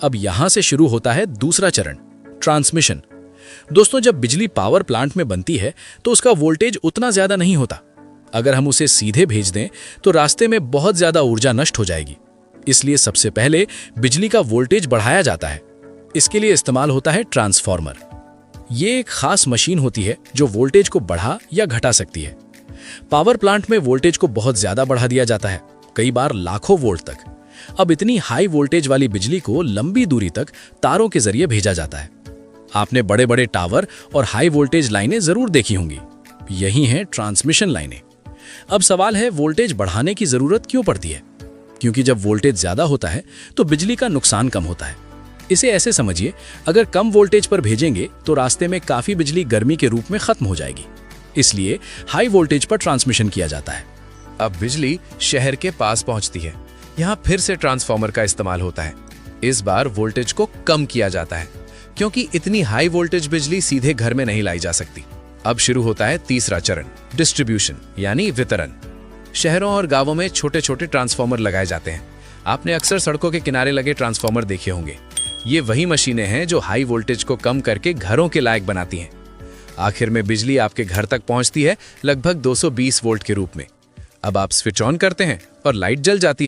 अब यहां से शुरू होता है दूसरा चरण, ट्रांसमिशन। दोस्तों, जब बिजली पावर प्लांट में बनती है तो उसका वोल्टेज उतना ज्यादा नहीं होता। अगर हम उसे सीधे भेज दें तो रास्ते में बहुत ज्यादा ऊर्जा नष्ट हो जाएगी। इसलिए सबसे पहले बिजली का वोल्टेज बढ़ाया जाता है। इसके लिए इस्तेमाल होता है ट्रांसफार्मर। ये एक खास मशीन होती है जो वोल्टेज को बढ़ा या घटा सकती है। पावर प्लांट में वोल्टेज को बहुत ज्यादा बढ़ा दिया जाता है, कई बार लाखों वोल्ट तक। अब इतनी हाई वोल्टेज वाली बिजली को लंबी दूरी तक तारों के जरिए भेजा जाता है। आपने बड़े बड़े टावर और हाई वोल्टेज लाइनें जरूर देखी होंगी। यही हैं ट्रांसमिशन लाइनें। अब सवाल है, वोल्टेज बढ़ाने की जरूरत क्यों पड़ती है? क्योंकि जब वोल्टेज ज्यादा होता है तो बिजली का नुकसान कम होता है। इसे ऐसे समझिए, अगर कम वोल्टेज पर भेजेंगे तो रास्ते में काफी बिजली गर्मी के रूप में खत्म हो जाएगी। इसलिए हाई वोल्टेज पर ट्रांसमिशन किया जाता है। अब बिजली शहर के पास पहुंचती है। यहाँ फिर से ट्रांसफार्मर का इस्तेमाल होता है। इस बार वोल्टेज को कम किया जाता है, क्योंकि इतनी हाई वोल्टेज बिजली सीधे घर में नहीं लाई जा सकती। अब शुरू होता है तीसरा चरण, डिस्ट्रीब्यूशन यानी वितरण। शहरों और गांवों में छोटे छोटे ट्रांसफार्मर लगाए जाते हैं। आपने अक्सर सड़कों के किनारे लगे ट्रांसफार्मर देखे होंगे। ये वही मशीनें हैं जो हाई वोल्टेज को कम करके घरों के लायक बनाती हैं। आखिर में बिजली आपके घर तक पहुंचती है, लगभग 220 वोल्ट के रूप में। अब आप स्विच ऑन करते हैं और लाइट जल जाती है।